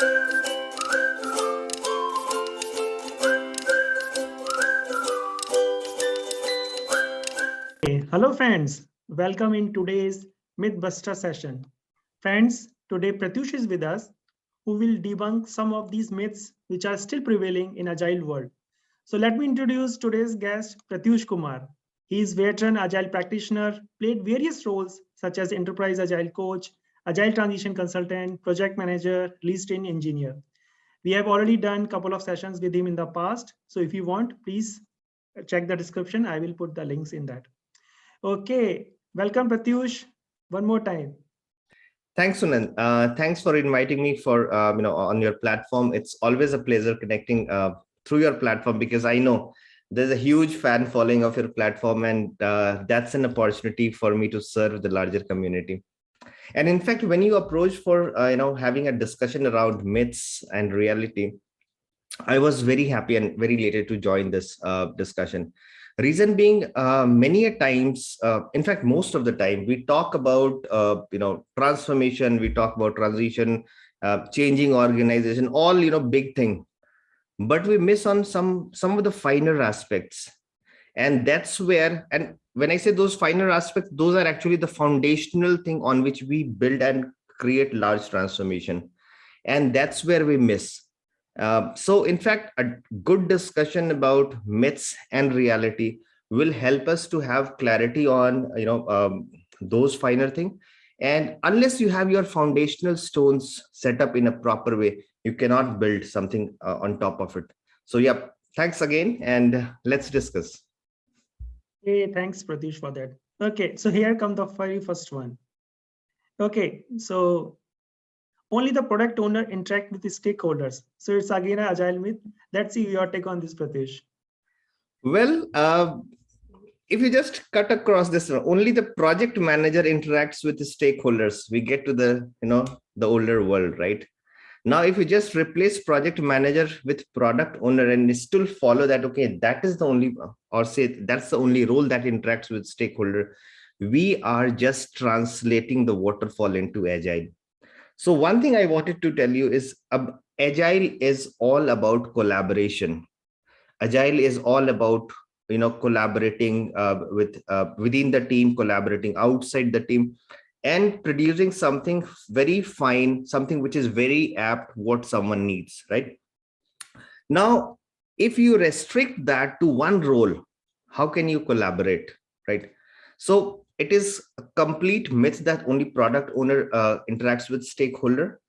Hello friends, welcome in today's Mythbuster session. Friends, today Pratyoosh is with us, who will debunk some of these myths which are still prevailing in Agile world. So let me introduce today's guest, Pratyoosh Kumar. He is veteran Agile practitioner, played various roles such as Enterprise Agile Coach, Agile Transition Consultant, Project Manager, Release Train Engineer. We have already done a couple of sessions with him in the past. So if you want, please check the description. I will put the links in that. Okay, welcome Pratyoosh one more time. Thanks, Sunan. Thanks for inviting me for on your platform. It's always a pleasure connecting through your platform because I know there's a huge fan following of your platform, and that's an opportunity for me to serve the larger community. And in fact, when you approach for having a discussion around myths and reality, I was very happy and very elated to join this discussion. Reason being, many a times, in fact, most of the time, we talk about transformation, we talk about transition, changing organization, all big thing, but we miss on some of the finer aspects, and that's where. And when I say those finer aspects, those are actually the foundational thing on which we build and create large transformation, and that's where we miss. So in fact, a good discussion about myths and reality will help us to have clarity on those finer things. And unless you have your foundational stones set up in a proper way, you cannot build something on top of it. So yeah, thanks again, and let's discuss. Hey, thanks Pratyoosh for that. Okay, so here comes the very first one. Okay, so only the product owner interact with the stakeholders. So it's again an agile myth. Let's see your take on this, Pratyoosh. Well, if you just cut across this, only the project manager interacts with the stakeholders. We get to the the older world, right? Now, if you just replace project manager with product owner and still follow that, okay, that is the only, or say that's the only role that interacts with stakeholder, we are just translating the waterfall into agile. So one thing I wanted to tell you is agile is all about collaboration. Agile is all about collaborating with within the team, collaborating outside the team, and producing something very fine, something which is very apt what someone needs, right? Now, if you restrict that to one role, how can you collaborate, right? So it is a complete myth that only product owner interacts with stakeholder.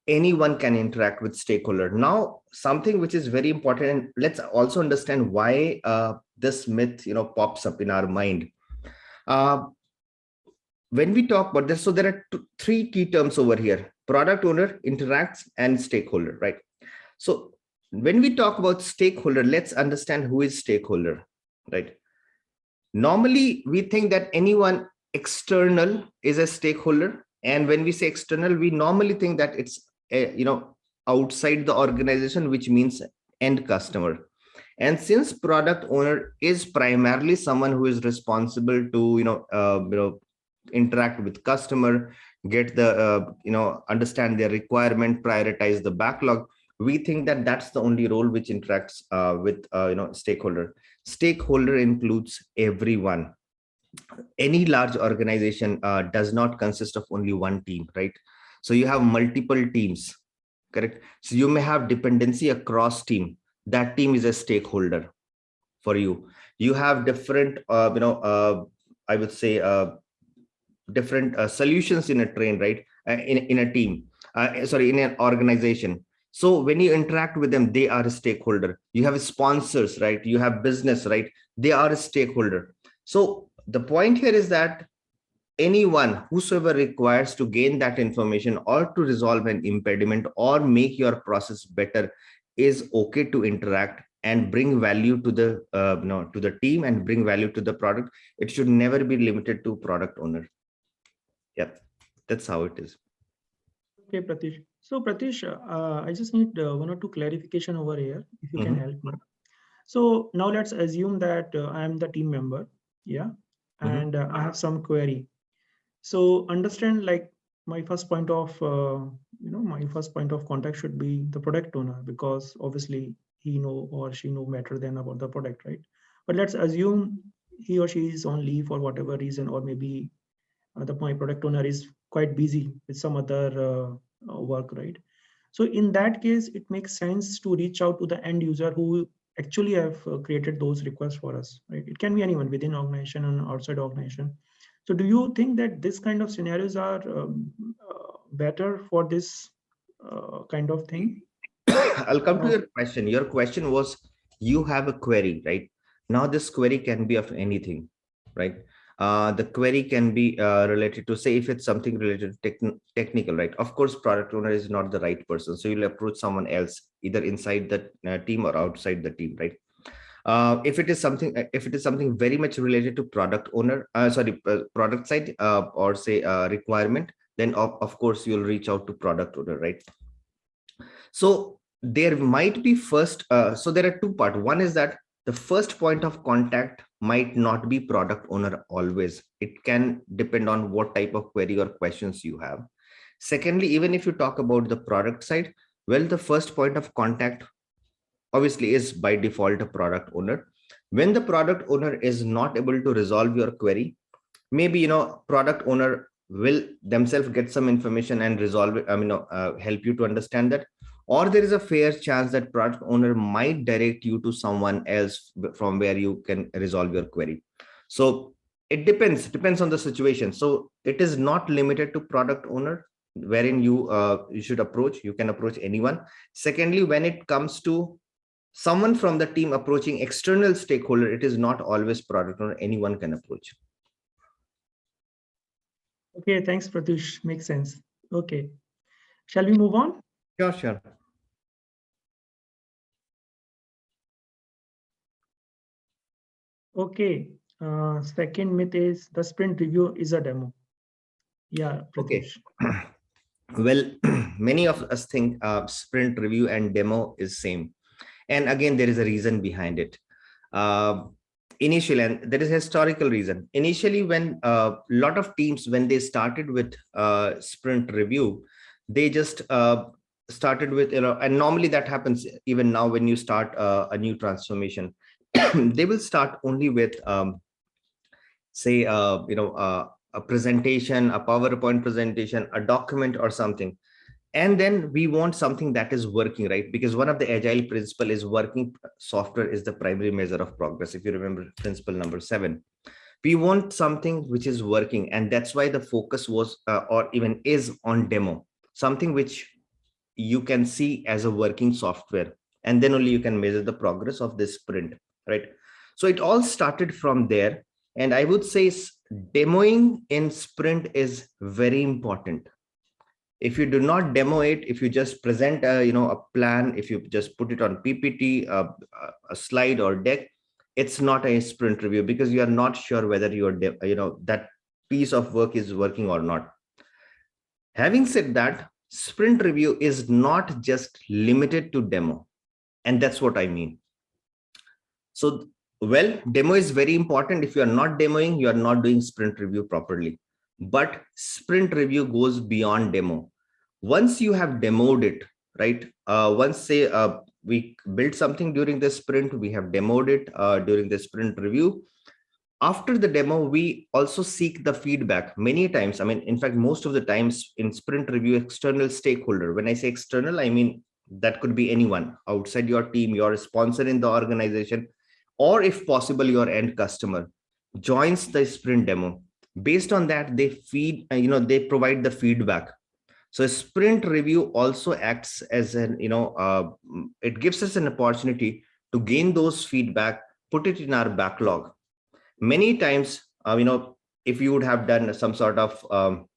Anyone can interact with stakeholder. Now, something which is very important, and let's also understand why this myth pops up in our mind. When we talk about this, so there are three key terms over here: product owner, interacts, and stakeholder, right? So when we talk about stakeholder, let's understand who is stakeholder, right? Normally, we think that anyone external is a stakeholder. And when we say external, we normally think that it's outside the organization, which means end customer. And since product owner is primarily someone who is responsible to interact with customer, get the understand their requirement, prioritize the backlog, we think that that's the only role which interacts with stakeholder. Stakeholder includes everyone. Any large organization does not consist of only one team, right? So you have multiple teams, correct? So you may have dependency across team. That team is a stakeholder for you. You have different I would say different solutions in a train, right? In a team, in an organization. So when you interact with them, they are a stakeholder. You have sponsors, right? You have business, right? They are a stakeholder. So the point here is that anyone whosoever requires to gain that information or to resolve an impediment or make your process better is okay to interact and bring value to the to the team and bring value to the product. It should never be limited to product owner. Yep, that's how it is. Okay, Pratyoosh. So Pratyoosh, I just need one or two clarification over here, if you can help me. So now let's assume that I am the team member, yeah, and I have some query. So understand, like, my first point of my first point of contact should be the product owner, because obviously he know or she know better than about the product, right? But let's assume he or she is on leave for whatever reason, or maybe my product owner is quite busy with some other work, right? So in that case, it makes sense to reach out to the end user who actually have created those requests for us, right? It can be anyone within organization and outside organization. So do you think that this kind of scenarios are better for this kind of thing? I'll come to Uh, your question. Your question was, you have a query, right? Now this query can be of anything, right? The query can be related to, say, if it's something related to technical, right? Of course, product owner is not the right person. So you'll approach someone else, either inside the team or outside the team, right? If it is something very much related to product owner, product side, or say requirement, then of course you'll reach out to product owner, right? So there might be so there are two parts. One is that the first point of contact might not be product owner always. It can depend on what type of query or questions you have. Secondly, even if you talk about the product side, well, the first point of contact obviously is by default a product owner. When the product owner is not able to resolve your query, maybe product owner will themselves get some information and resolve it, help you to understand that, or there is a fair chance that product owner might direct you to someone else from where you can resolve your query. So it depends on the situation. So it is not limited to product owner wherein you should approach. You can approach anyone. Secondly, when it comes to someone from the team approaching external stakeholder, it is not always product owner. Anyone can approach. okay, thanks, Pratyoosh. Makes sense. Okay, shall we move on? Sure. Okay. Second myth is the sprint review is a demo. Yeah, Okay. Pratyoosh. Well, many of us think sprint review and demo is same. And again, there is a reason behind it. Initially, and there is a historical reason. Initially, when a lot of teams, when they started with sprint review, they just started with, and normally that happens even now when you start a new transformation. They will start only with, say, a presentation, a PowerPoint presentation, a document or something. And then we want something that is working, right? Because one of the agile principle is working software is the primary measure of progress. If you remember principle number 7, we want something which is working. And that's why the focus was or even is on demo, something which you can see as a working software. And then only you can measure the progress of this sprint, right? So it all started from there. And I would say demoing in sprint is very important. If you do not demo it, if you just present a plan, if you just put it on PPT, a slide or deck, it's not a sprint review, because you are not sure whether that piece of work is working or not. Having said that, sprint review is not just limited to demo, and that's what I mean. So, well, demo is very important. If you are not demoing, you are not doing sprint review properly. But sprint review goes beyond demo. Once you have demoed it, right? Once, say, we built something during the sprint, we have demoed it during the sprint review. After the demo, we also seek the feedback many times. I mean, in fact, most of the times in sprint review, external stakeholder, when I say external, I mean, that could be anyone outside your team, your sponsor in the organization, or if possible, your end customer joins the sprint demo. Based on that, they they provide the feedback. So a sprint review also acts as it gives us an opportunity to gain those feedback, put it in our backlog. Many times, if you would have done some sort of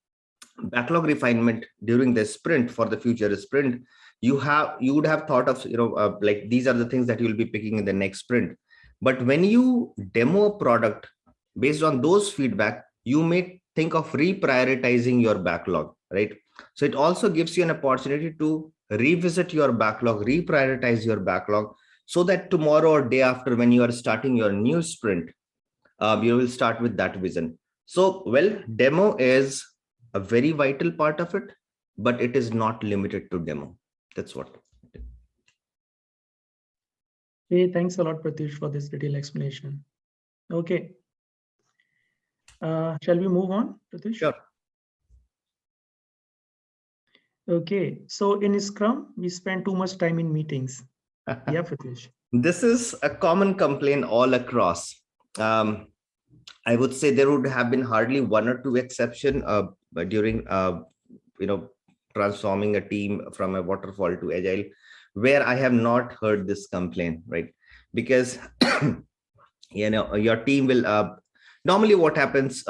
backlog refinement during the sprint for the future sprint, you would have thought of, like, these are the things that you will be picking in the next sprint. But when you demo a product based on those feedback, you may think of reprioritizing your backlog, right? So it also gives you an opportunity to revisit your backlog, reprioritize your backlog, so that tomorrow or day after, when you are starting your new sprint, you will start with that vision. So, well, demo is a very vital part of it, but it is not limited to demo. That's what. Hey, thanks a lot, Pratyoosh, for this detailed explanation. Okay. Shall we move on, Pratyoosh? Sure. Okay. So in Scrum, we spend too much time in meetings. Yeah, Pratyoosh. This is a common complaint all across. I would say there would have been hardly one or two exception during transforming a team from a waterfall to agile, where I have not heard this complaint, right? Because your team will normally what happens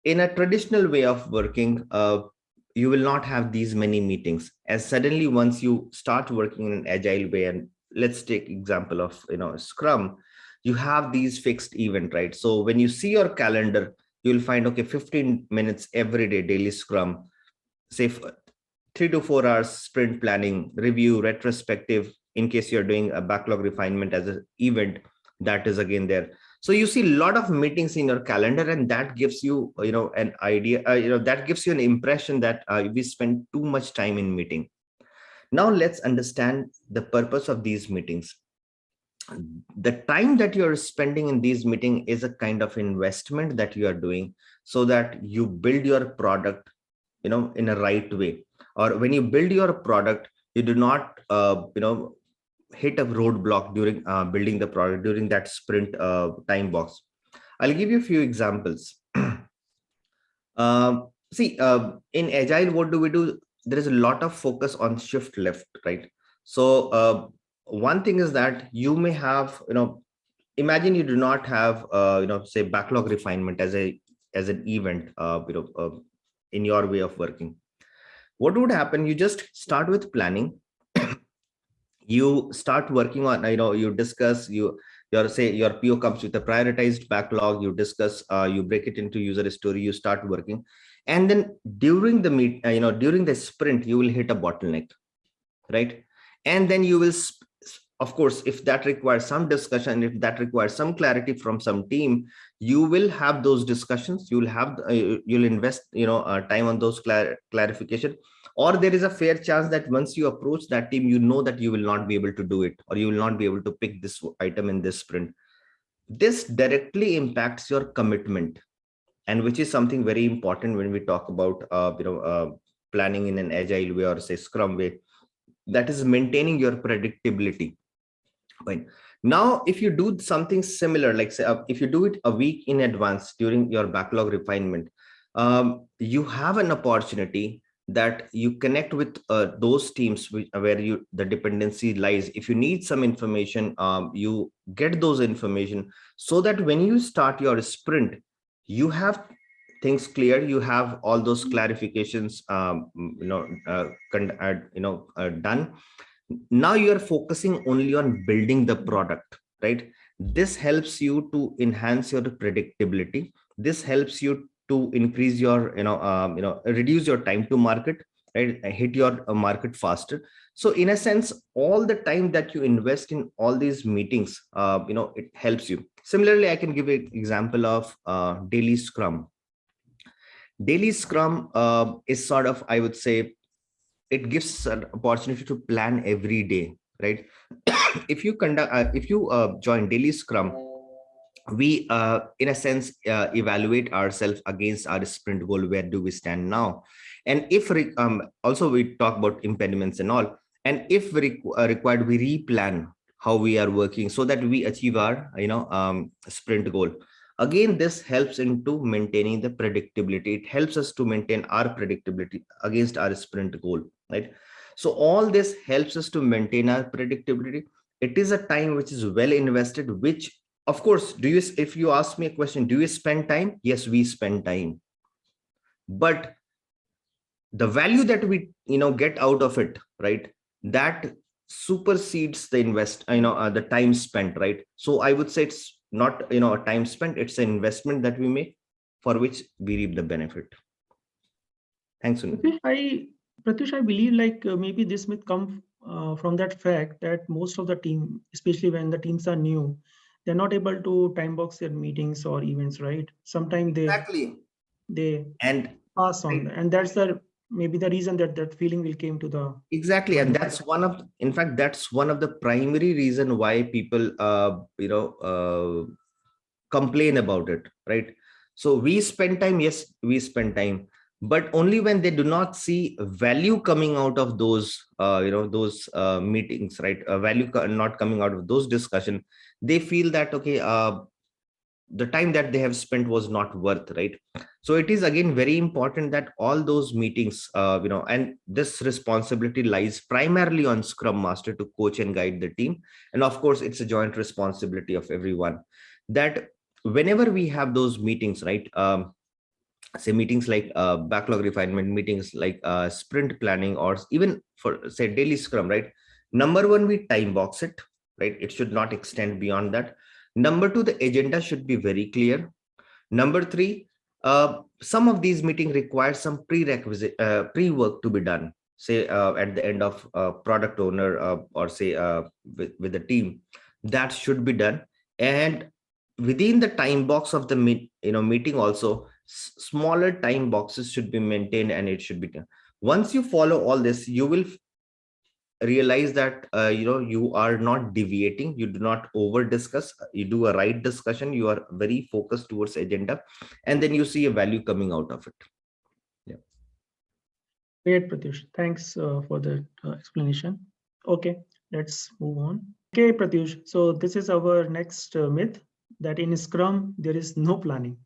in a traditional way of working. You will not have these many meetings, as suddenly once you start working in an agile way, and let's take example of Scrum, you have these fixed event, right? So when you see your calendar, you'll find, okay, 15 minutes every day daily Scrum, say 3 to 4 hours sprint planning, review, retrospective, in case you're doing a backlog refinement as an event, that is again there. So you see a lot of meetings in your calendar, and that gives you an idea, that gives you an impression that we spend too much time in meeting. Now let's understand the purpose of these meetings. The time that you're spending in these meetings is a kind of investment that you are doing, so that you build your product in a right way. Or when you build your product, you do not hit a roadblock during building the product during that sprint time box. I'll give you a few examples. See, in agile, what do we do? There is a lot of focus on shift left, right? So one thing is that you may have, imagine you do not have, say backlog refinement as an event, in your way of working. What would happen? You just start with planning. You start working on, you discuss, your PO comes with a prioritized backlog, you discuss, you break it into user story, you start working. And then during the during the sprint, you will hit a bottleneck, right? And then you will of course, if that requires some discussion, if that requires some clarity from some team, you will have those discussions, you'll have you'll invest time on those clarification. Or there is a fair chance that once you approach that team, you know that you will not be able to do it, or you will not be able to pick this item in this sprint. This directly impacts your commitment, and which is something very important when we talk about planning in an agile way, or say Scrum way, that is maintaining your predictability. Right. Now, if you do something similar, like say, if you do it a week in advance during your backlog refinement, you have an opportunity that you connect with those teams where the dependency lies. If you need some information, you get those information, so that when you start your sprint, you have things clear, you have all those clarifications done. Now you are focusing only on building the product, right? This helps you to enhance your predictability. This helps you to increase your reduce your time to market, right? Hit your market faster. So in a sense, all the time that you invest in all these meetings, it helps you. Similarly, I can give an example of daily Scrum. Daily Scrum is sort of, I would say, it gives an opportunity to plan every day, right? If you join daily Scrum, we in a sense evaluate ourselves against our sprint goal. Where do we stand now? And if also we talk about impediments and all, and if required, we replan how we are working, so that we achieve our sprint goal. Again, this helps into maintaining the predictability. It helps us to maintain our predictability against our sprint goal, right? So all this helps us to maintain our predictability. It is a time which is well invested, which, of course, if you ask me a question, do you spend time? Yes, we spend time. But the value that we get out of it, right, that supersedes the the time spent, right? So I would say it's not a time spent, it's an investment that we make, for which we reap the benefit. Thanks, Sunil. Pratyoosh, I believe maybe this myth come from that fact that most of the team, especially when the teams are new, they're not able to time box their meetings or events, right? Sometimes Exactly. they And pass on, and that's the maybe the reason that that feeling will came to the Exactly, and mind. that's in fact, that's one of the primary reason why people, complain about it, right? So we spend time, yes, we spend time, but only when they do not see value coming out of those, those meetings, right? Not coming out of those discussion, they feel that okay, the time that they have spent was not worth, right? So it is again very important that all those meetings, and this responsibility lies primarily on Scrum Master to coach and guide the team, and of course it's a joint responsibility of everyone, that whenever we have those meetings, right, say meetings like backlog refinement meetings, like sprint planning, or even for say daily Scrum, right? Number one, we time box it, right? It should not extend beyond that. Number two, the agenda should be very clear. Number three, some of these meetings require some prerequisite pre-work to be done, say at the end of product owner, or say with the team, that should be done. And within the time box of the meeting also, smaller time boxes should be maintained, and it should be done. Once you follow all this, you will realize that you are not deviating, you do not over discuss, you do a right discussion, you are very focused towards agenda, and then you see a value coming out of it. Yeah. Great, Pratyush. Thanks for the explanation. Okay, let's move on. Okay, Pratyush. So this is our next myth, that in Scrum there is no planning.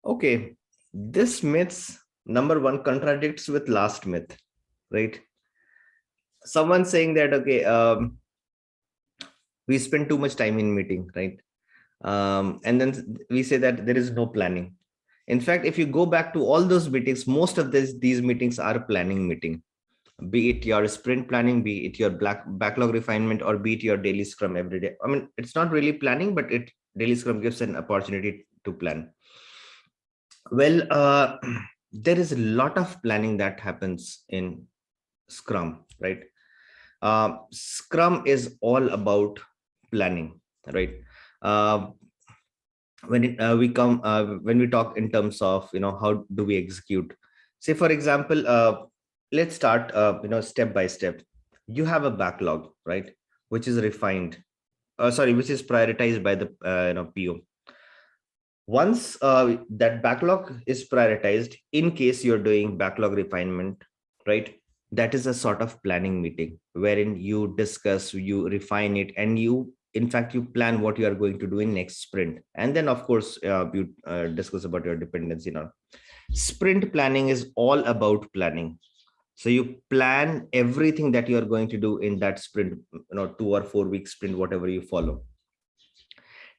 Okay, this myth, number one, contradicts with last myth, right? Someone saying that okay, we spend too much time in meeting, right? And then we say that there is no planning. In fact, if you go back to all those meetings, most of these meetings are planning meeting, be it your sprint planning, be it your backlog refinement, or be it your daily Scrum every day. I mean, it's not really planning, but daily Scrum gives an opportunity to plan. Well, there is a lot of planning that happens in Scrum, right? Scrum is all about planning, right? When we talk in terms of how do we execute, say for example, let's start step by step. You have a backlog, right, which is refined, which is prioritized by the PO. Once that backlog is prioritized, in case you're doing backlog refinement, right, that is a sort of planning meeting wherein you discuss, you refine it, and you in fact you plan what you are going to do in next sprint. And then of course you discuss about your dependency. Now sprint planning is all about planning. So you plan everything that you are going to do in that sprint, 2 or 4 week sprint, whatever you follow.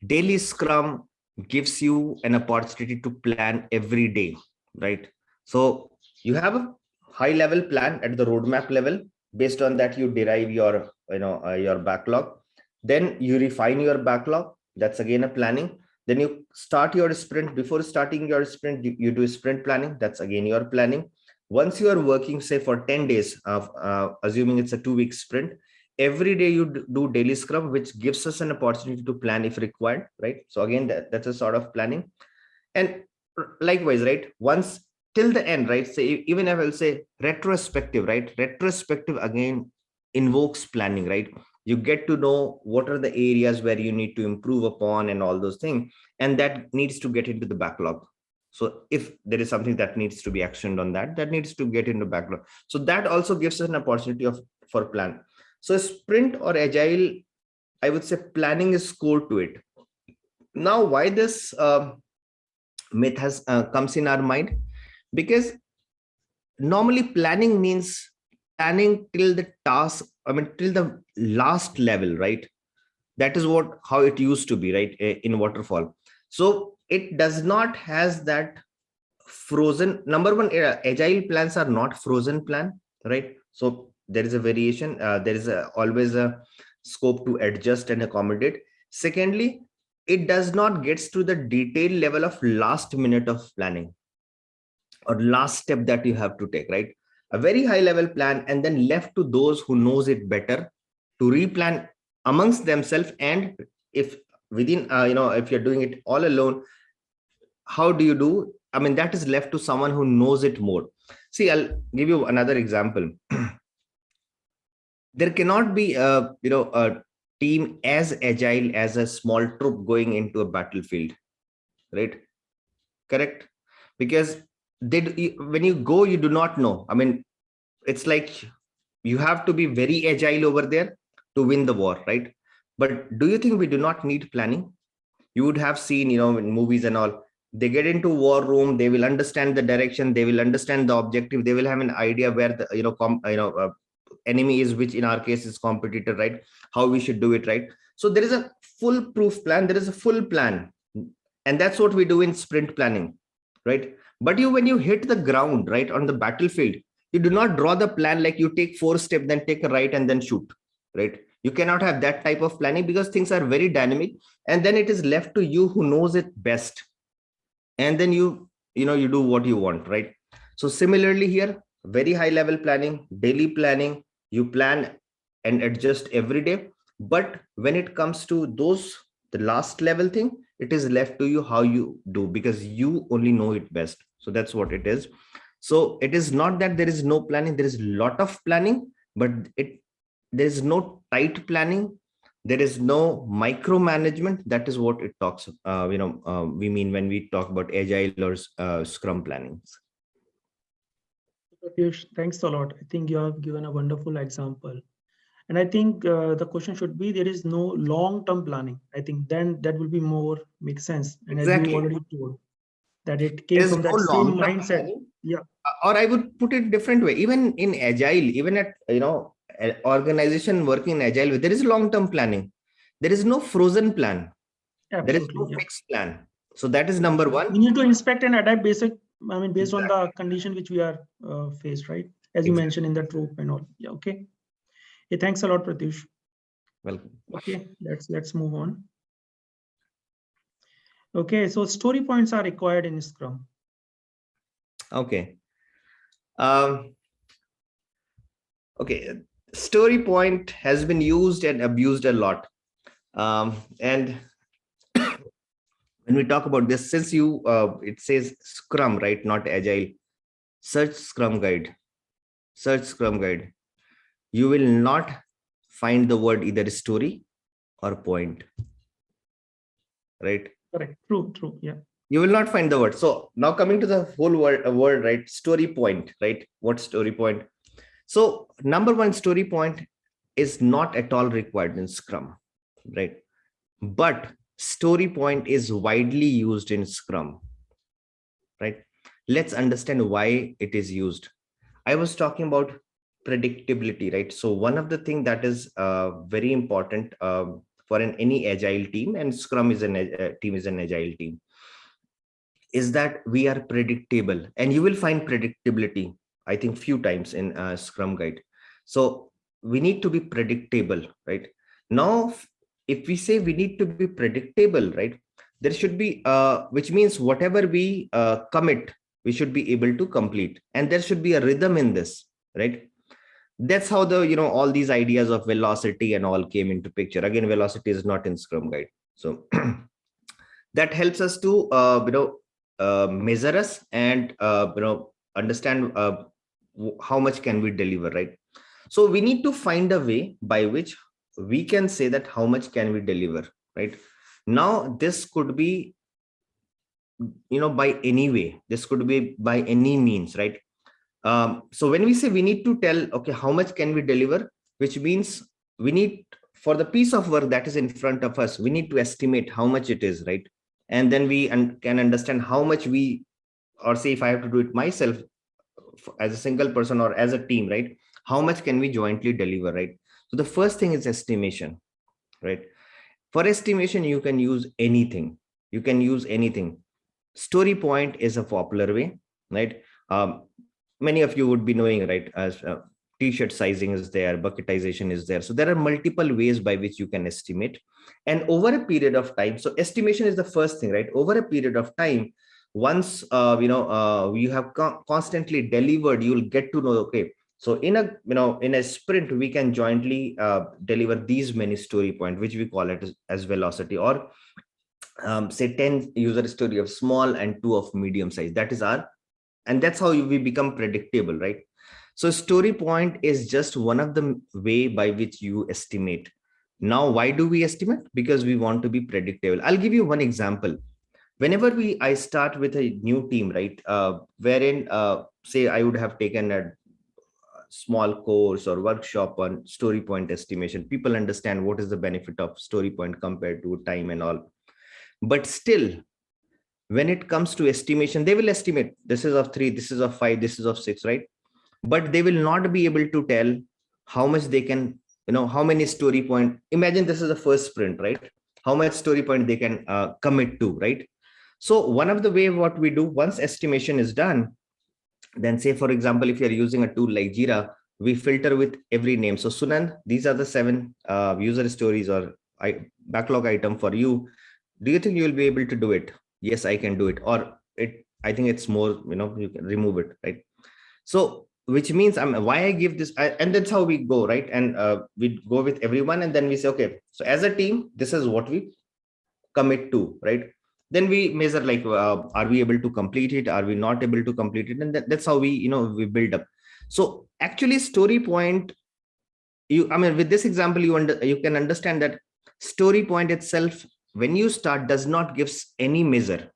Daily Scrum gives you an opportunity to plan every day, right? So you have a high level plan at the roadmap level. Based on that, you derive your your backlog. Then you refine your backlog. That's again a planning. Then you start your sprint. Before starting your sprint, you do sprint planning. That's again your planning. Once you are working, say for 10 days of assuming it's a 2 week sprint, every day you do daily Scrum, which gives us an opportunity to plan if required, right? So again, that's a sort of planning. And likewise, right, once till the end, right, say even if I'll say retrospective, right, retrospective again invokes planning, right? You get to know what are the areas where you need to improve upon and all those things, and that needs to get into the backlog. So if there is something that needs to be actioned on that needs to get into backlog. So that also gives us an opportunity for plan. So sprint or agile, I would say planning is core to it. Now, why this myth has comes in our mind? Because normally planning means planning till the task, I mean, till the last level, right? That is how it used to be, right, in waterfall. So it does not has that frozen. Number one, agile plans are not frozen plan, right? So there is a variation, there is always a scope to adjust and accommodate. Secondly, it does not gets to the detailed level of last minute of planning or last step that you have to take, right? A very high level plan, and then left to those who knows it better to replan amongst themselves. And if within if you're doing it all alone, how do you do? I mean, that is left to someone who knows it more. See, I'll give you another example. There cannot be a team as agile as a small troop going into a battlefield, right? Correct? Because when you go, you do not know. I mean, it's like you have to be very agile over there to win the war, right? But do you think we do not need planning? You would have seen, in movies and all, they get into war room, they will understand the direction, they will understand the objective, they will have an idea where the enemy is, which in our case is competitor, right? How we should do it, right? So there is a foolproof plan, there is a full plan, and that's what we do in sprint planning, right? But when you hit the ground, right, on the battlefield, you do not draw the plan like you take 4 steps, then take a right and then shoot, right? You cannot have that type of planning because things are very dynamic, and then it is left to you who knows it best, and then you do what you want, right? So similarly here, very high level planning, daily planning, you plan and adjust every day. But when it comes to the last level thing, it is left to you how you do, because you only know it best. So that's what it is. So it is not that there is no planning, there is a lot of planning, but there is no tight planning, there is no micromanagement. That is what it talks we mean when we talk about agile or scrum plannings. Pratyoosh, thanks a lot. I think you have given a wonderful example. And I think the question should be, there is no long-term planning. I think then that will be more make sense. And Exactly. as you already told, that it came from that same mindset. Yeah. Or I would put it different way. Even in agile, even at organization working in agile, there is long-term planning. There is no frozen plan. Absolutely, there is no fixed plan. So that is number one. We need to inspect and adapt based on the condition which we are faced, right? As you mentioned in the troop and all. Yeah. Okay. Hey, thanks a lot, Pratyoosh. Welcome. Okay, let's move on. Okay, so story points are required in Scrum. Okay. Okay, story point has been used and abused a lot. And when we talk about this, since it says Scrum, right, not Agile, search Scrum Guide. Search Scrum Guide. You will not find the word either story or point, right? Correct. True. Yeah. You will not find the word. So now coming to the whole word, right? Story point, right? What story point? So number one, story point is not at all required in Scrum, right? But story point is widely used in Scrum, right? Let's understand why it is used. I was talking about predictability, right? So one of the things that is very important for any agile team, and Scrum is an agile team, is that we are predictable, and you will find predictability, I think, few times in Scrum Guide. So we need to be predictable, right? Now, if we say we need to be predictable, right, there should be, which means whatever we commit, we should be able to complete, and there should be a rhythm in this, right? That's how all these ideas of velocity and all came into picture. Again, velocity is not in Scrum Guide. So that helps us to measure us and understand how much can we deliver, right? So we need to find a way by which we can say that how much can we deliver, right? Now this could be by any way, this could be by any means, right? So when we say we need to tell, okay, how much can we deliver, which means we need, for the piece of work that is in front of us, we need to estimate how much it is, right? And then we can understand how much or say if I have to do it myself as a single person or as a team, right? How much can we jointly deliver, right? So the first thing is estimation, right? For estimation, you can use anything. You can use anything. Story point is a popular way, right? Many of you would be knowing, right? As t-shirt sizing is there, bucketization is there. So there are multiple ways by which you can estimate. And over a period of time, so estimation is the first thing, right? Over a period of time, once you have constantly delivered, you'll get to know, okay, so in a sprint, we can jointly deliver these many story points, which we call it as velocity. Or say 10 user story of small and 2 of medium size. That is our, and that's how we become predictable, right? So story point is just one of the way by which you estimate. Now, why do we estimate? Because we want to be predictable. I'll give you one example. Whenever I start with a new team, right, wherein say I would have taken a small course or workshop on story point estimation, people understand what is the benefit of story point compared to time and all. But still, when it comes to estimation, they will estimate this is of 3, this is of 5, this is of 6, right? But they will not be able to tell how much they can, how many story point. Imagine this is the first sprint, right? How much story point they can commit to, right? So one of the way what we do, once estimation is done, then say, for example, if you're using a tool like Jira, we filter with every name. So Sunan, these are the 7 user stories or backlog item for you. Do you think you will be able to do it? Yes, I can do it. Or I think it's more, you can remove it, right? So which means why I give this, and that's how we go, right? And we go with everyone, and then we say, okay, so as a team, this is what we commit to, right? Then we measure like, are we able to complete it? Are we not able to complete it? And that's how we build up. So actually, story point, with this example, you can understand that story point itself, when you start, does not gives any measure,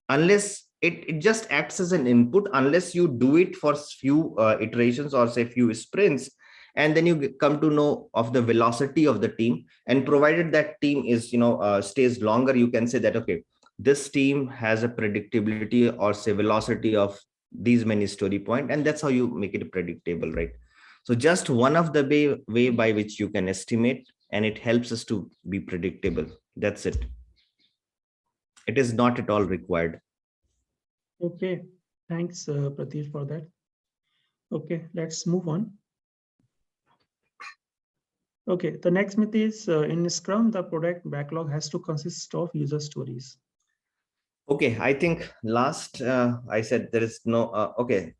unless it just acts as an input, unless you do it for few iterations or say few sprints, and then you come to know of the velocity of the team. And provided that team is stays longer, you can say that, okay, this team has a predictability or say velocity of these many story point, and that's how you make it predictable, right? So just one of the way by which you can estimate, and it helps us to be predictable. That's it. It is not at all required. Okay, thanks, Pratyoosh, for that. Okay, let's move on. Okay, the next myth is in Scrum, the product backlog has to consist of user stories. Okay, I think last I said there is no, okay.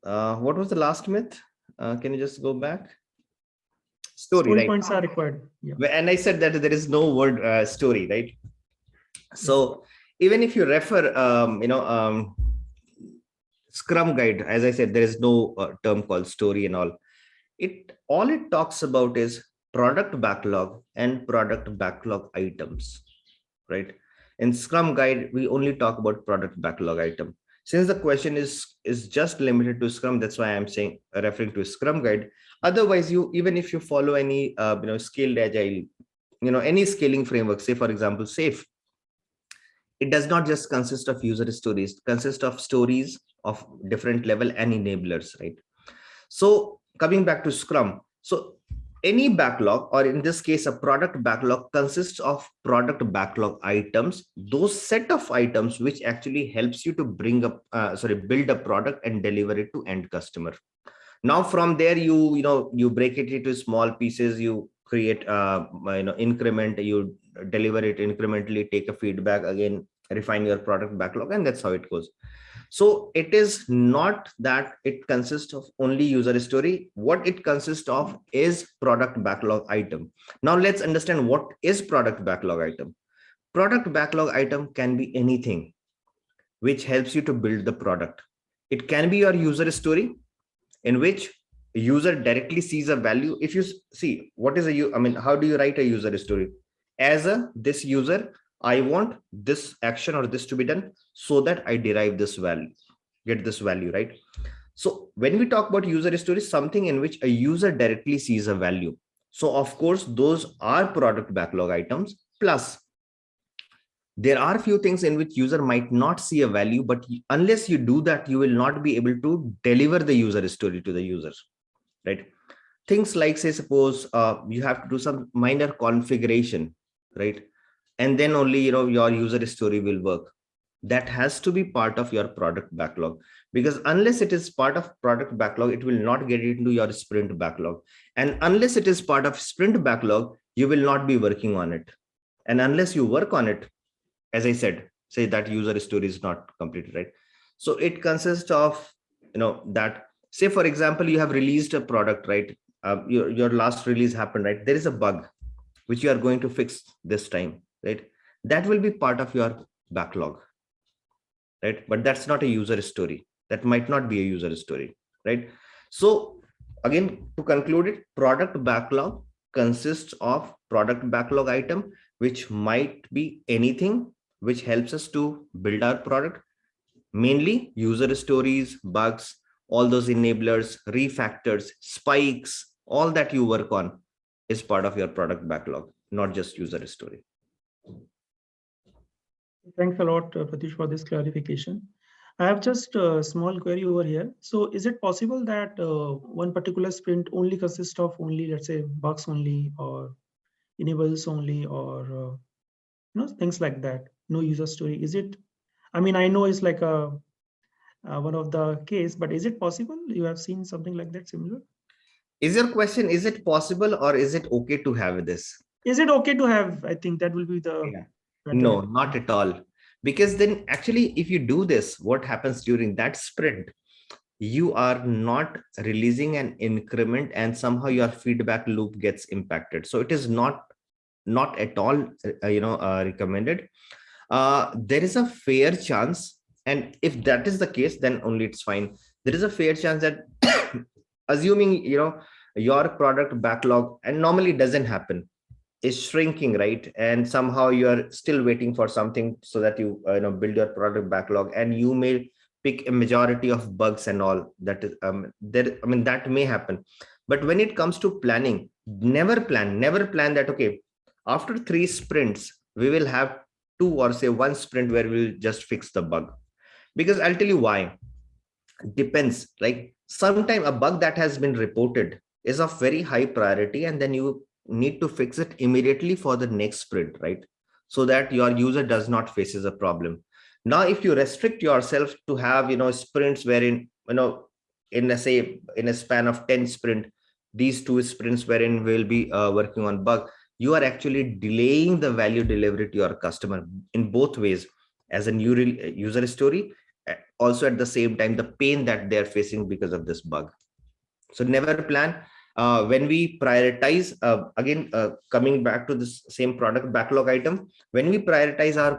What was the last myth? Can you just go back? Story, Story right? points are required. Yeah. And I said that there is no word story, right? So even if you refer, Scrum guide, as I said, there is no term called story and all. All it talks about is product backlog and product backlog items, right? In Scrum guide, we only talk about product backlog item. Since the question is just limited to Scrum, that's why I'm saying referring to Scrum guide. Otherwise, even if you follow any scaled agile, any scaling framework, say for example SAFe, it does not just consist of user stories, it consists of stories of different level and enablers, right? So coming back to Scrum, so any backlog, or in this case a product backlog, consists of product backlog items, those set of items which actually helps you to build a product and deliver it to end customer. Now from there, you break it into small pieces, you create increment, you deliver it incrementally, take a feedback, again refine your product backlog, and that's how it goes. So it is not that it consists of only user story. What it consists of is product backlog item. Now let's understand what is product backlog item. Product backlog item can be anything which helps you to build the product. It can be your user story, in which a user directly sees a value. If you see what is how do you write a user story? As this user, I want this action or this to be done so that I derive this value, get this value, right? So when we talk about user story, something in which a user directly sees a value. So of course, those are product backlog items. Plus, there are few things in which user might not see a value, but unless you do that, you will not be able to deliver the user story to the users, right? Things like, say, suppose you have to do some minor configuration, right? And then only your user story will work. That has to be part of your product backlog, because unless it is part of product backlog, it will not get into your sprint backlog. And unless it is part of sprint backlog, you will not be working on it. And unless you work on it, as I said, say that user story is not completed, right? So it consists of that, say for example, you have released a product, right? Your last release happened, right? There is a bug which you are going to fix this time. right? That will be part of your backlog, right? But that's not a user story. That might not be a user story, right? So again, to conclude it, product backlog consists of product backlog item, which might be anything which helps us to build our product, mainly user stories, bugs, all those enablers, refactors, spikes, all that you work on is part of your product backlog, not just user story. Thanks a lot, Pratyoosh, for this clarification. I have just a small query over here. So is it possible that one particular sprint only consists of only, let's say, bugs only or enables only or things like that? No user story. Is it? I mean, I know it's like a one of the case, but is it possible? You have seen something like that similar? Is your question, is it possible or is it okay to have this? Is it okay to have? I think that will be the Yeah. better. No, not at all. Because then actually, if you do this, what happens during that sprint? You are not releasing an increment and somehow your feedback loop gets impacted. So it is not at all recommended. There is a fair chance, and if that is the case, then only it's fine. There is a fair chance that assuming your product backlog, and normally doesn't happen, is shrinking, right? And somehow you are still waiting for something so that you build your product backlog, and you may pick a majority of bugs and all that is there. I mean, that may happen. But when it comes to planning, never plan that, okay, after 3 sprints we will have 2 or say 1 sprint where we'll just fix the bug. Because I'll tell you why. Depends, like sometime a bug that has been reported is of very high priority, and then you need to fix it immediately for the next sprint, right? So that your user does not faces a problem. Now if you restrict yourself to have sprints wherein in a say in a span of 10 sprint, these 2 sprints wherein we'll be working on bug, you are actually delaying the value delivery to your customer in both ways, as a new user story, also at the same time the pain that they're facing because of this bug. So never plan. When we prioritize, again, coming back to this same product backlog item, when we prioritize our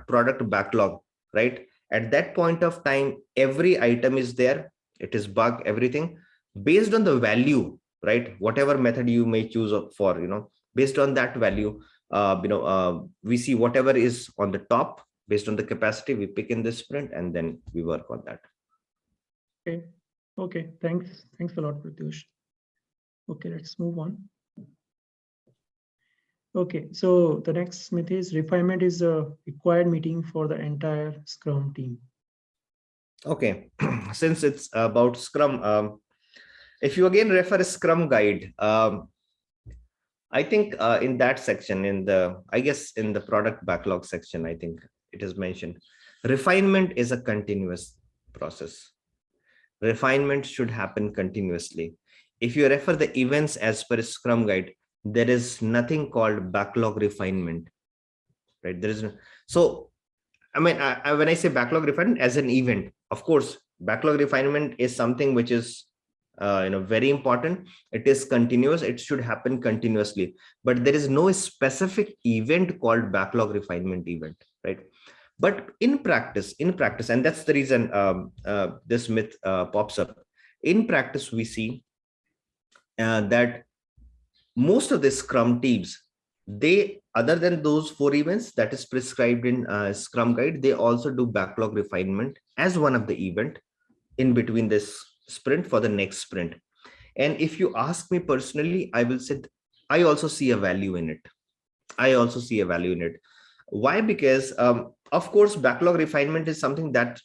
product backlog, right, at that point of time, every item is there, it is bug, everything based on the value, right? Whatever method you may choose for, based on that value, we see whatever is on the top. Based on the capacity, we pick in this sprint and then we work on that. Okay. Okay. Thanks a lot, Pratyoosh. Okay, let's move on. Okay, so the next myth is refinement is a required meeting for the entire Scrum team. Okay, since it's about Scrum, if you again refer a Scrum guide, I think in that section, I guess in the product backlog section, I think it is mentioned, refinement is a continuous process. Refinement should happen continuously. If you refer the events as per Scrum guide, there is nothing called backlog refinement, right? There is no, so I mean, when I say backlog refinement as an event, of course, backlog refinement is something which is very important. It is continuous. It should happen continuously. But there is no specific event called backlog refinement event, right? But in practice, and that's the reason this myth pops up. In practice, we see that most of the Scrum teams, they, other than those 4 events that is prescribed in Scrum guide, they also do backlog refinement as one of the event in between this sprint for the next sprint. And if you ask me personally, I will say I also see a value in it. Why? Because of course, backlog refinement is something that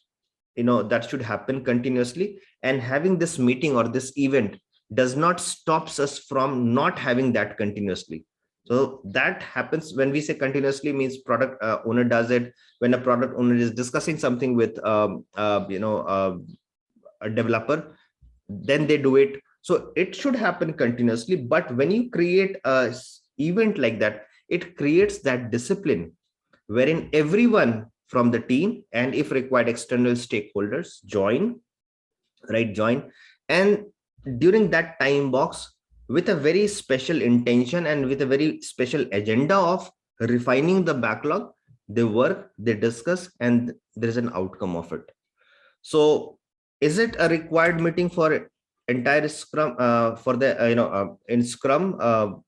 that should happen continuously, and having this meeting or this event does not stops us from not having that continuously. So that happens when we say continuously, means product owner does it when a product owner is discussing something with a developer, then they do it. So it should happen continuously. But when you create a event like that, it creates that discipline wherein everyone from the team, and if required external stakeholders, join, and during that time box, with a very special intention and with a very special agenda of refining the backlog, they work, they discuss, and there is an outcome of it. So is it a required meeting for entire Scrum for the in Scrum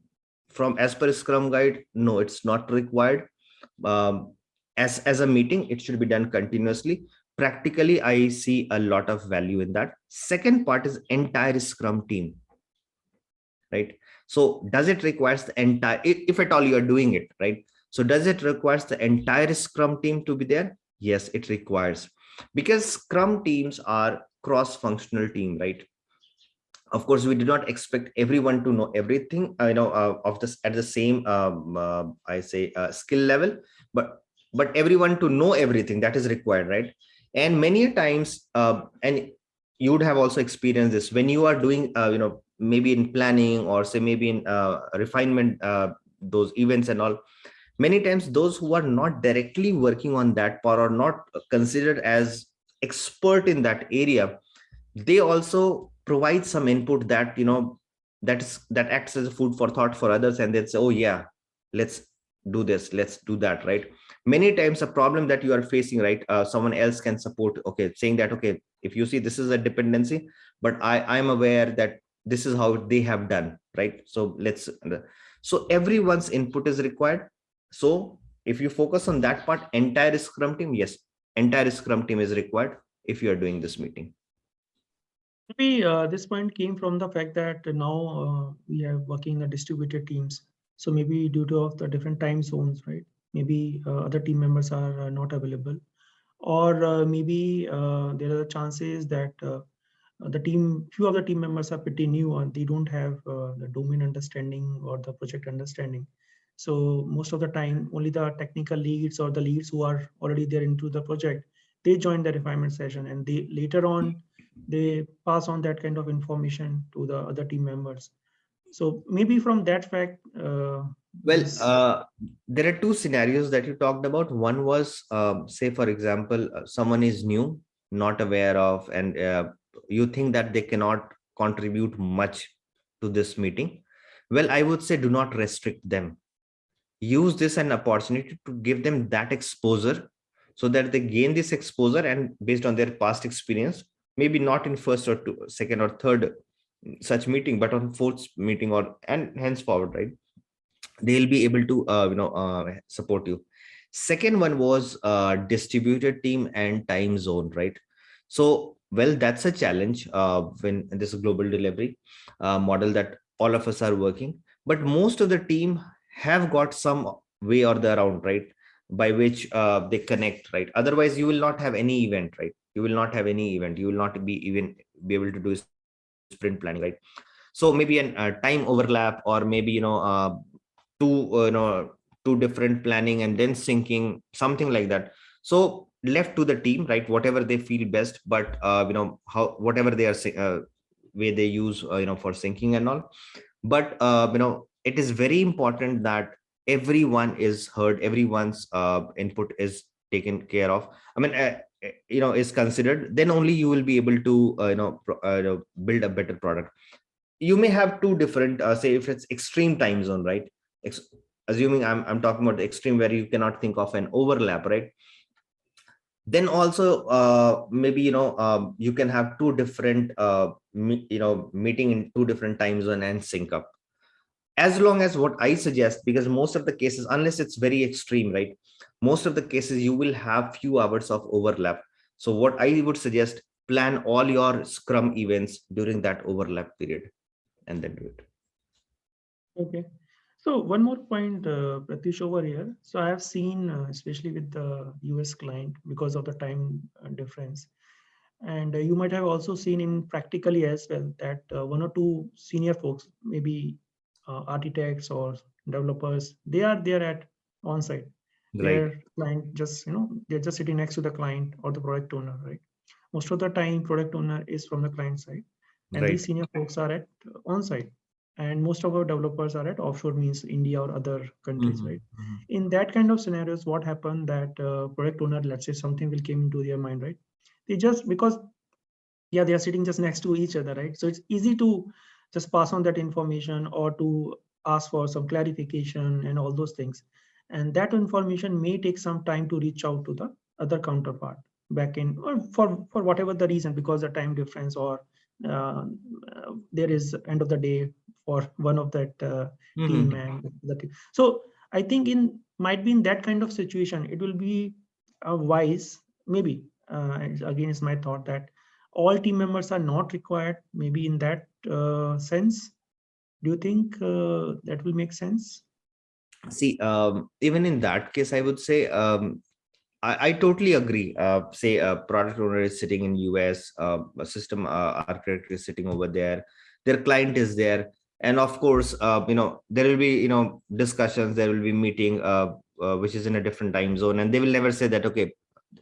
from as per Scrum guide? No, it's not required. um, as a meeting, it should be done continuously. Practically, I see a lot of value in that. Second part is entire Scrum team, right? So does it requires the entire, if at all you are doing it, right? So does it requires the entire Scrum team to be there? Yes, it requires, because Scrum teams are cross functional team, right? Of course, we do not expect everyone to know everything, of this at the same I say skill level, but everyone to know everything that is required, right? And many times, and you would have also experienced this when you are doing maybe in planning, or say maybe in refinement, those events and all. Many times those who are not directly working on that part, or not considered as expert in that area, they also provide some input that that acts as a food for thought for others, and they say, oh yeah, let's do this, let's do that, right? Many times a problem that you are facing, right, someone else can support, okay, saying that, okay, if you see this is a dependency, but I'm aware that this is how they have done, right? So let's, so everyone's input is required. So if you focus on that part, entire Scrum team, yes, entire Scrum team is required if you are doing this meeting. Maybe this point came from the fact that now we are working in the distributed teams. So maybe due to of the different time zones, right? Maybe other team members are not available, or maybe there are chances that few of the team members are pretty new and they don't have the domain understanding or the project understanding. So most of the time, only the technical leads or the leads who are already there into the project, they join the refinement session, and they later on they pass on that kind of information to the other team members. So maybe from that fact, Well, this there are two scenarios that you talked about. One was, say, for example, someone is new, not aware of, and you think that they cannot contribute much to this meeting. Well, I would say do not restrict them. Use this an opportunity to give them that exposure, so that they gain this exposure, and based on their past experience, maybe not in first or second or third such meeting, but on fourth meeting, or and henceforward, right? They'll be able to support you. Second one was distributed team and time zone, right? So well, that's a challenge when this global delivery model that all of us are working, but most of the team have got some way or the around, right, by which they connect, right? Otherwise you will not have any event, right? You will not have any event, you will not be even be able to do sprint planning, right? So maybe an time overlap, or maybe two two different planning and then syncing, something like that. So left to the team, right, whatever they feel best, but how whatever they are way they use for syncing and all. But it is very important that everyone is heard, everyone's input is taken care of. I mean, is considered, then only you will be able to build a better product. You may have two different, say if it's extreme time zone, right? Assuming I'm talking about the extreme where you cannot think of an overlap, right? Then also maybe you can have two different meeting in two different time zone and sync up. As long as, what I suggest, because most of the cases, unless it's very extreme, right, most of the cases you will have few hours of overlap. So what I would suggest, plan all your Scrum events during that overlap period, and then do it. okay. So one more point, Pratyoosh, over here. So I have seen, especially with the US client, because of the time difference, and you might have also seen in practically as well that one or two senior folks, maybe architects or developers, they are there at on site. Right, Their client just, they're just sitting next to the client or the product owner, right? Most of the time, product owner is from the client side, and these right. senior folks are at on site, and most of our developers are at offshore, means India or other countries, Mhm, right? mhm. In that kind of scenarios, what happened that product owner, let's say something will came into their mind, right? They just, because yeah, they are sitting just next to each other, right? So it's easy to just pass on that information or to ask for some clarification and all those things. and that information may take some time to reach out to the other counterpart back in, or for whatever the reason, because the time difference, or there is end of the day for one of that team and the team. So I think in might be in that kind of situation, it will be wise, maybe, again, it's my thought that all team members are not required, maybe in that sense. Do you think that will make sense? See, even in that case, I would say I totally agree. Say a product owner is sitting in US, a system architect is sitting over there, their client is there, and of course, there will be discussions, there will be meeting, which is in a different time zone, and they will never say that okay,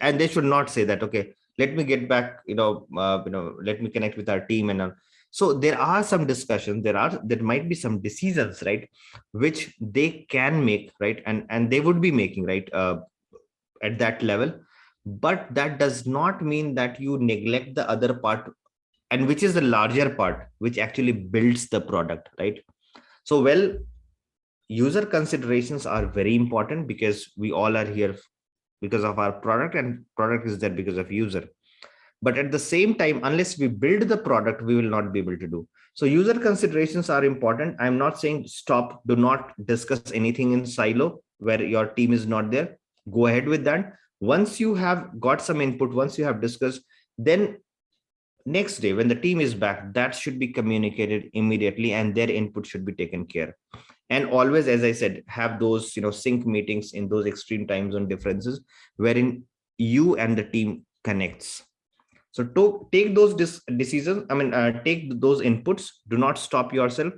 and they should not say that okay, let me get back, let me connect with our team and all. So there are some discussions, there might be some decisions, right, which they can make, right, and they would be making, right, at that level. But that does not mean that you neglect the other part, and which is the larger part, which actually builds the product, right? So well, user considerations are very important, because we all are here because of our product, and product is there because of user. But at the same time, unless we build the product, we will not be able to do. So user considerations are important. I'm not saying stop, do not discuss anything in silo where your team is not there. Go ahead with that. Once you have got some input, once you have discussed, then next day when the team is back, that should be communicated immediately, and their input should be taken care. And always, as I said, have those sync meetings in those extreme time zone differences, wherein you and the team connects. So to take those decisions, take those inputs, do not stop yourself,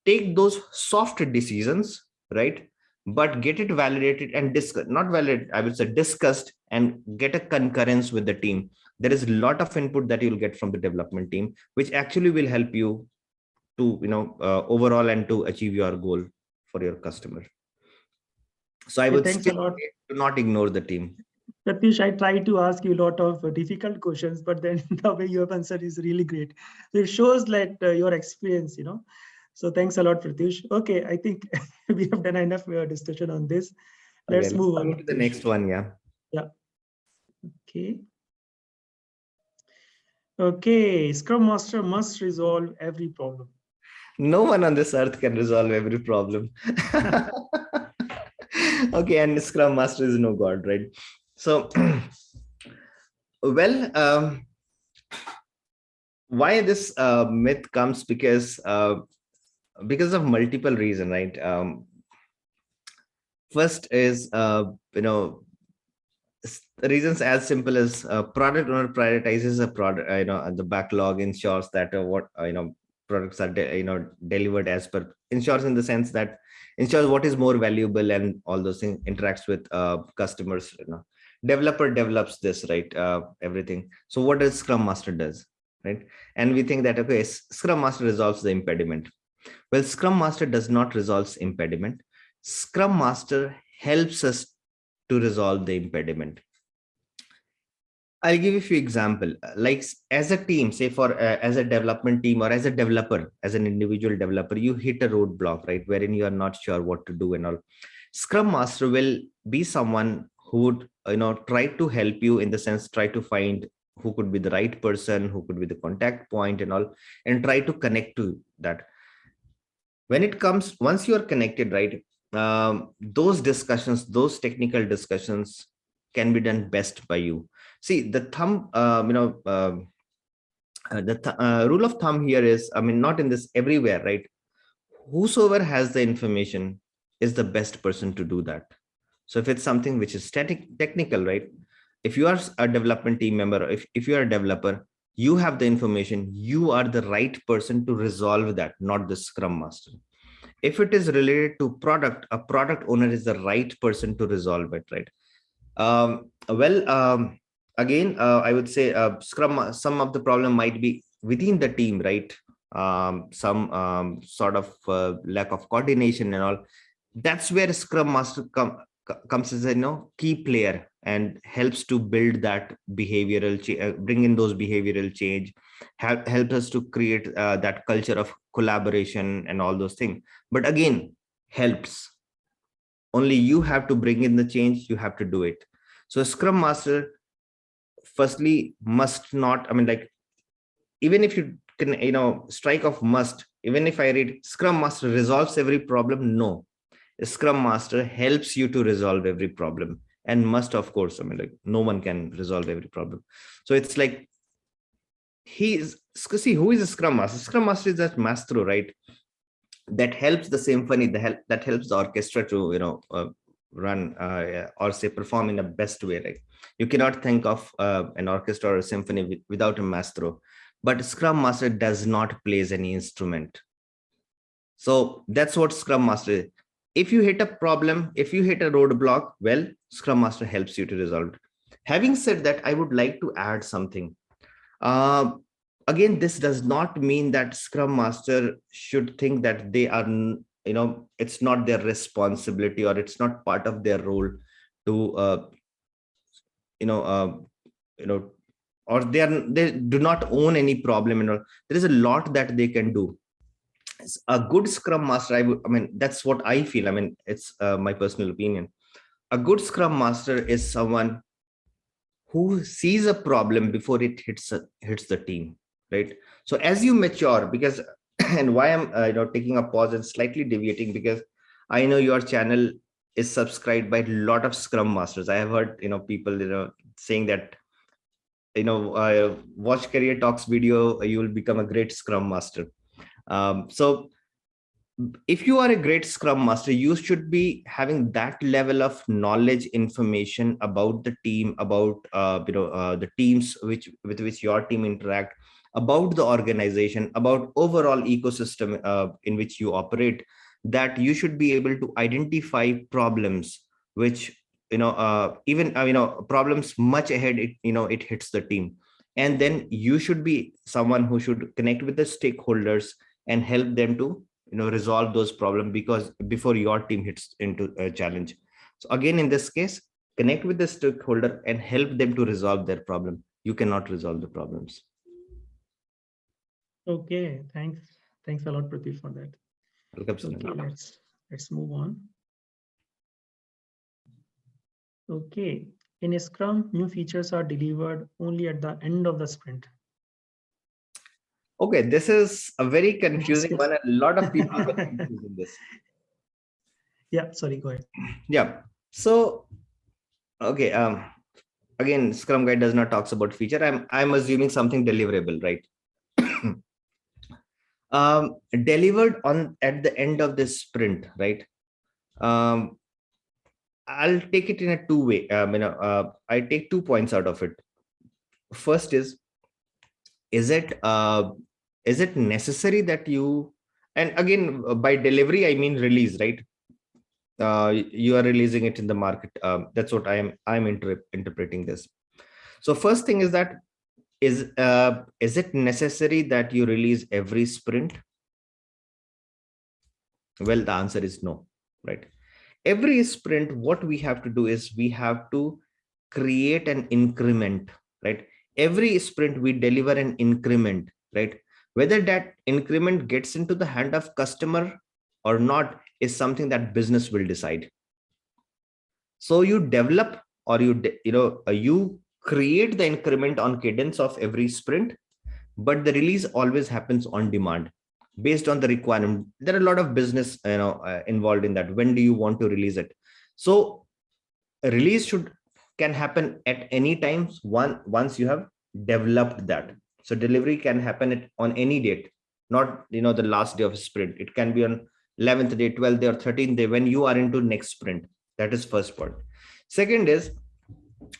take those soft decisions, right? But get it validated and discuss, not validated, I would say discussed, and get a concurrence with the team. There is a lot of input that you'll get from the development team, which actually will help you to, overall, and to achieve your goal for your customer. So I Okay, would thanks a still lot. say, do not ignore the team. Pratyoosh, I tried to ask you a lot of difficult questions, but then the way you have answered is really great. So it shows like your experience, So thanks a lot, Pratyoosh. Okay, I think we have done enough discussion on this. Okay, Let's let's move come on, to the Pratyoosh. next one. Yeah. Yeah. Okay. Okay. Scrum Master must resolve every problem. No one on this earth can resolve every problem. Okay, and Scrum Master is no god, right? So, well, why this myth comes, because of multiple reason, right? First is reasons as simple as product owner prioritizes a product, the backlog ensures that what products are delivered as per, ensures in the sense that ensures what is more valuable, and all those things, interacts with customers, developer develops this, right, everything. So what does Scrum Master does, right? And we think that okay, Scrum Master resolves the impediment. Well, Scrum Master does not resolve impediment. Scrum Master helps us to resolve the impediment. I'll give you a few example. Like as a team, say for as a development team, or as a developer, as an individual developer, you hit a roadblock, right, wherein you are not sure what to do and all. Scrum Master will be someone who would try to help you, in the sense try to find who could be the right person, who could be the contact point and all, and try to connect to that. When it comes, once you are connected, right, those discussions, those technical discussions can be done best by you. See, the thumb, rule of thumb here is, not in this everywhere, right? Whosoever has the information is the best person to do that. So if it's something which is technical, right? If you are a development team member, if you are a developer, you have the information, you are the right person to resolve that, not the Scrum Master. If it is related to product, a product owner is the right person to resolve it, right? Well, again, I would say Scrum, some of the problem might be within the team, right? Some sort of lack of coordination and all. That's where Scrum Master comes as a key player, and helps to build that behavioral bring in those behavioral change, help us to create that culture of collaboration and all those things. But again, helps, only you have to bring in the change, you have to do it. So Scrum Master firstly must not, I mean, like, even if you can, strike off must, even if I read Scrum Master resolves every problem, no. Scrum Master helps you to resolve every problem. And must, of course, I mean, like, no one can resolve every problem. So it's like, see, who is a Scrum Master? Scrum Master is that maestro, right? That helps the symphony, that helps the orchestra to, run, or say perform in the best way. Like, you cannot think of an orchestra or a symphony without a maestro. But Scrum Master does not plays any instrument. So that's what Scrum Master is. If you hit a problem, if you hit a roadblock, well, Scrum Master helps you to resolve it. Having said that, I would like to add something. Uh, Again, this does not mean that Scrum Master should think that they are, it's not their responsibility or it's not part of their role to, you know, uh, you know, or they do not own any problem. There is a lot that they can do. A good Scrum Master, I mean, that's what I feel. I mean, it's my personal opinion. A good Scrum Master is someone who sees a problem before it hits the team, right? So as you mature, because and why I'm taking a pause and slightly deviating, because I know your channel is subscribed by a lot of Scrum Masters. I have heard people saying that watch Career Talks video, you will become a great Scrum Master. So if you are a great Scrum Master, you should be having that level of knowledge, information about the team, about the teams with which your team interact, about the organization, about overall ecosystem in which you operate, that you should be able to identify problems which even problems much ahead it hits the team. And then you should be someone who should connect with the stakeholders and help them to resolve those problems, because before your team hits into a challenge. So again, in this case, connect with the stakeholder and help them to resolve their problem. You cannot resolve the problems. Okay, thanks a lot, Pratyoosh, for that. Welcome. Okay, let's move on. Okay, in Scrum, new features are delivered only at the end of the sprint. Okay, this is a very confusing one. A lot of people get confused in this. Yeah, sorry, go ahead. Yeah. So, okay. Again, Scrum Guide does not talks about feature. I'm assuming something deliverable, right? Delivered on at the end of this sprint, right? I'll take it in a two-way. I take 2 points out of it. First is it necessary that you, and again, by delivery I mean release, right? You are releasing it in the market. That's what I'm interpreting this. So first thing is that is it necessary that you release every sprint? Well, the answer is no, right? Every sprint, what we have to do is we have to create an increment, right? Every sprint we deliver an increment, right? Whether that increment gets into the hand of customer or not is something that business will decide. So you develop, or you create the increment on cadence of every sprint, but the release always happens on demand based on the requirement. There are a lot of business involved in that. When do you want to release it? So a release can happen at any time once you have developed that. So delivery can happen on any date, not the last day of a sprint. It can be on 11th day, 12th day, or 13th day, when you are into next sprint. That is first point. Second is,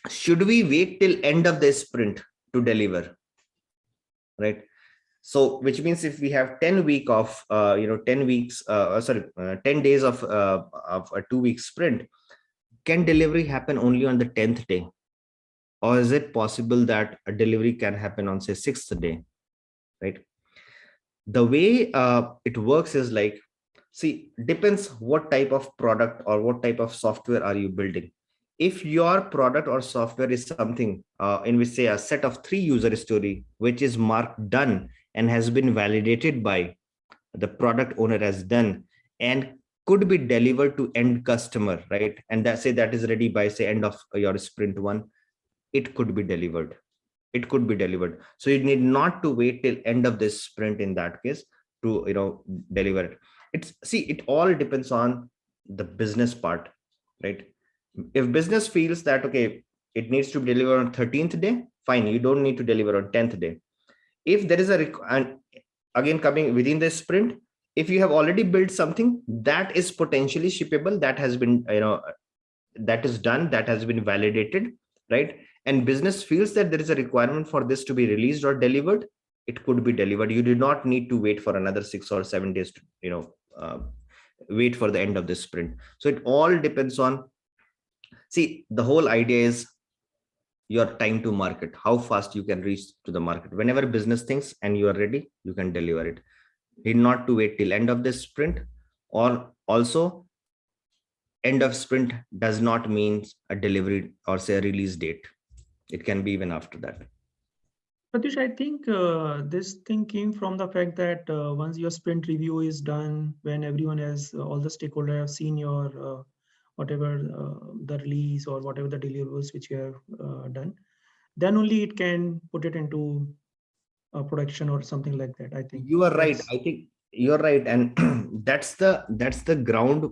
should we wait till end of the sprint to deliver, right? So which means if we have 10 week of 10 weeks 10 days of a 2-week sprint, can delivery happen only on the 10th day, or is it possible that a delivery can happen on, say, 6th day, right? The way it works is like, see, depends what type of product or what type of software are you building. If your product or software is something in which, say, a set of 3 user story which is marked done and has been validated by the product owner as done, and could be delivered to end customer, right? And that say that is ready by say end of your sprint one, it could be delivered. It could be delivered. So you need not to wait till end of this sprint in that case to deliver it. It all depends on the business part, right? If business feels that okay, it needs to be delivered on 13th day, fine, you don't need to deliver on 10th day. If there is and again coming within the sprint, if you have already built something that is potentially shippable, that has been that is done, that has been validated, right? And business feels that there is a requirement for this to be released or delivered, it could be delivered. You do not need to wait for another 6 or 7 days to wait for the end of this sprint. So it all depends on, see, the whole idea is your time to market, how fast you can reach to the market. Whenever business thinks and you are ready, you can deliver it. Need not to wait till end of this sprint. Or also, end of sprint does not mean a delivery or say a release date. It can be even after that. Pratyoosh, I think this thing came from the fact that once your sprint review is done, when everyone has, all the stakeholders have seen your whatever the release or whatever the deliverables which you have done, then only it can put it into production or something like that. I think You are right. that's I think you're right. And that's the ground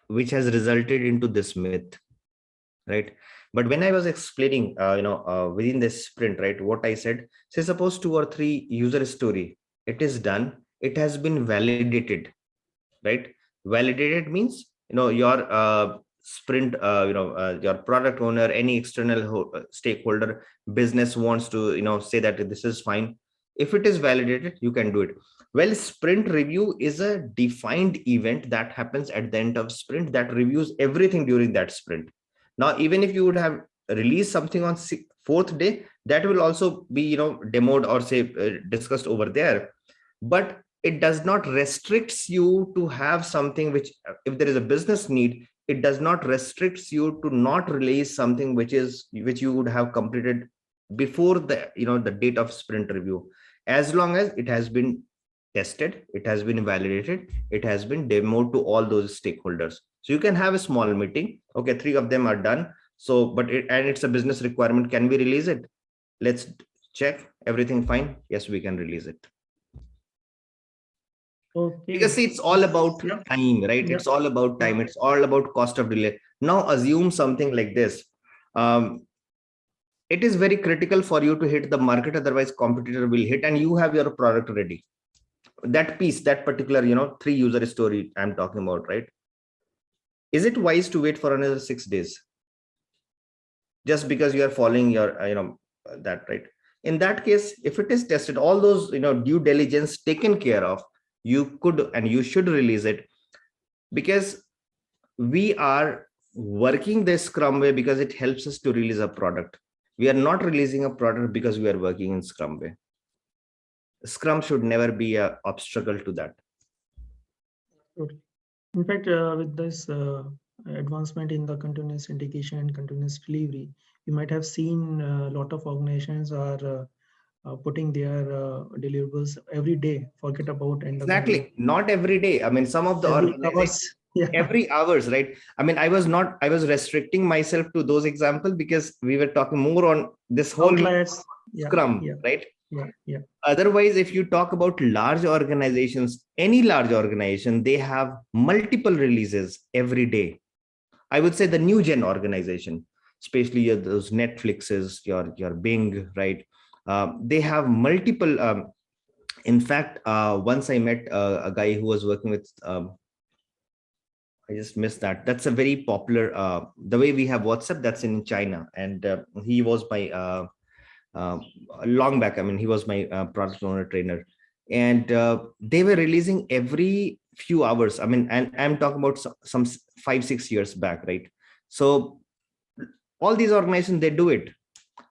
which has resulted into this myth, right? But when I was explaining within this sprint, right, what I said, say suppose 2 or 3 user story, it is done, it has been validated, right? Validated means your sprint your product owner, any external stakeholder, business wants to say that this is fine. If it is validated, you can do it. Well, sprint review is a defined event that happens at the end of sprint that reviews everything during that sprint. Now even if you would have released something on fourth day, that will also be demoed or say discussed over there. But it does not restricts you to have something which, if there is a business need, it does not restricts you to not release something which you would have completed before the date of sprint review, as long as it has been tested, it has been validated, it has been demoed to all those stakeholders. So you can have a small meeting, okay, 3 of them are done, so and it's a business requirement, can we release it? Let's check everything fine, yes, we can release it. Because okay. see, it's all about Yeah, time, right? yeah, It's all about yeah. time, it's all about cost of delay. Now assume something like this. It is very critical for you to hit the market, otherwise competitor will hit, and you have your product ready. That piece, that particular 3 user story I'm talking about, right? Is it wise to wait for another 6 days just because you are following your that, right? In that case, if it is tested, all those due diligence taken care of, you could and you should release it. Because we are working the scrum way because it helps us to release a product. We are not releasing a product because we are working in scrum way. Scrum should never be a obstacle to that. Absolutely. In fact, with this advancement in the continuous integration and continuous delivery, you might have seen a lot of organizations are putting their deliverables every day. Forget about end of the day. Exactly. Not every day. I mean, some of the Every organizations, hours. Yeah. every hours, right? I mean, I was restricting myself to those examples because we were talking more on this whole Outliers. Yeah. scrum, Yeah. right? Yeah. Yeah. Otherwise, if you talk about large organizations, any large organization, they have multiple releases every day. I would say the new gen organization, especially those Netflixes, your Bing, right? They have multiple. In fact, once I met a guy who was working with. I just missed that. That's a very popular. The way we have WhatsApp, that's in China, and he was my uh, long back. I mean, he was my product owner trainer, and they were releasing every few hours. I mean, and I'm talking about some 5-6 years back, right? So all these organizations, they do it.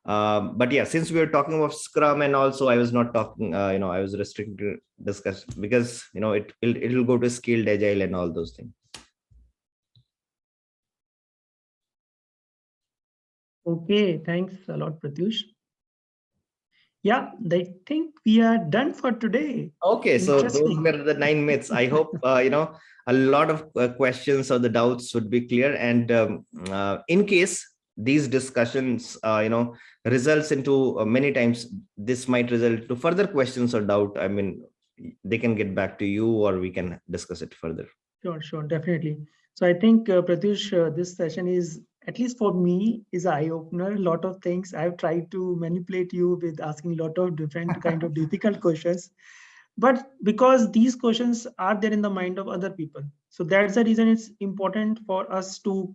But yeah, since we were talking about Scrum, and also I was not talking, I was restricted to discuss because it'll go to scaled agile and all those things. Okay. Thanks a lot, Pratyoosh. Yeah, I think we are done for today. Okay, so those Interesting. were the 9 myths. I hope a lot of questions or the doubts would be clear. And in case these discussions, results into many times, this might result to further questions or doubt. I mean, they can get back to you, or we can discuss it further. Sure, definitely. So I think, Pratyush, this session is, at least for me, is an eye opener. A lot of things I've tried to manipulate you with asking a lot of different kind of difficult questions, but because these questions are there in the mind of other people, so that's the reason it's important for us to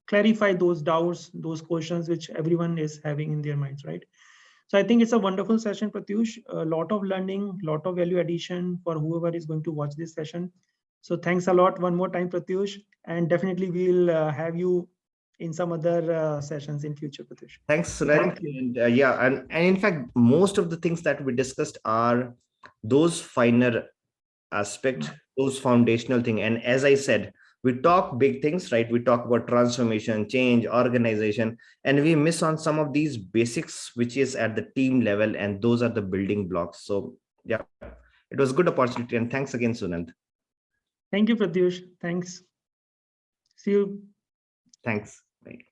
clarify those doubts, those questions which everyone is having in their minds, right? So I think it's a wonderful session, Pratyush. A lot of learning, lot of value addition for whoever is going to watch this session. So thanks a lot one more time, Pratyush, and definitely we'll have you in some other sessions in future, Pratyush. Thanks, Surendra. Thank you. And yeah, and in fact, most of the things that we discussed are those finer aspect, those foundational thing. And as I said, we talk big things, right? We talk about transformation, change, organization, and we miss on some of these basics, which is at the team level, and those are the building blocks. So yeah, it was a good opportunity, and thanks again, Sunand. Thank you, Pratyush. Thanks. See you. Thanks. Right.